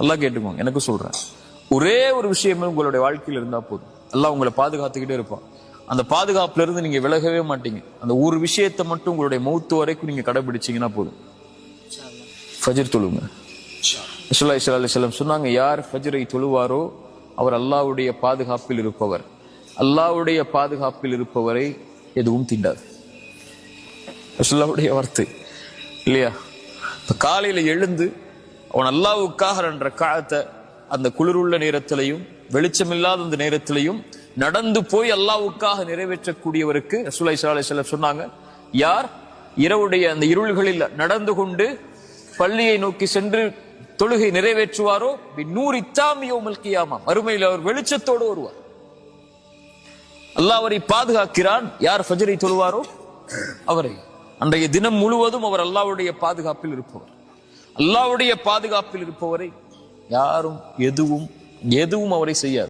அல்லாஹ் கேட்டுக்கோங்க, எனக்கு சொல்றேன். ஒரே ஒரு விஷயமே உங்களுடைய வாழ்க்கையில் இருந்தா போதும், அல்லாஹ் உங்களை பாதுகாத்துக்கிட்டே இருப்பான். அந்த பாதுகாப்புல இருந்து நீங்க விலகவே மாட்டீங்க. அந்த ஒரு விஷயத்தை மட்டும் உங்களுடைய மௌத்து வரைக்கும் நீங்க கடைபிடிச்சீங்கன்னா போதும். ஃபஜ்ர் தொழுங்க. ரசூலுல்லாஹி ஸல்லல்லாஹு அலைஹி வஸல்லம் சொன்னாங்க, யார் ஃபஜ்ரை தொழுவாரோ அவர் அல்லாஹ்வுடைய பாதுகாப்பில் இருப்பவர். அல்லாஹ்வுடைய பாதுகாப்பில் இருப்பவரை எதுவும் தீண்டாது. ரசூலுல்லாஹ்வுடைய வார்த்தை இல்லையா? காலையில எழுந்து அவன் அல்லாஹ்வுக்காக என்ற காலத்தை அந்த குளிருள்ள நேரத்திலையும் வெளிச்சமில்லாத அந்த நேரத்திலையும் நடந்து போய் அல்லாஹ்வுக்காக நிறைவேற்றக்கூடியவருக்கு ரசூலுல்லாஹி ஸல்லல்லாஹு அலைஹி வஸல்லம் சொன்னாங்க, யார் இரவுடைய அந்த இருள்களில் நடந்து கொண்டு பள்ளியை நோக்கி சென்று தொழுகை நிறைவேற்றுவாரோ நூறு இத்தாமி யௌமல் கியாமா, மறுமையில் அவர் வெளிச்சத்தோடு வருவார். அல்லாஹ் அவரை பாதுகாக்கிறான். யார் ஃபஜ்ரை தொழுவாரோ அவரை அன்றைய தினம் முழுவதும் அவர் அல்லாஹ்வுடைய பாதுகாப்பில் இருப்பவர். அல்லாஹ்வுடைய பாதுகாப்பில் இருப்பவரை யாரும் எதுவும் அவரை செய்யாது.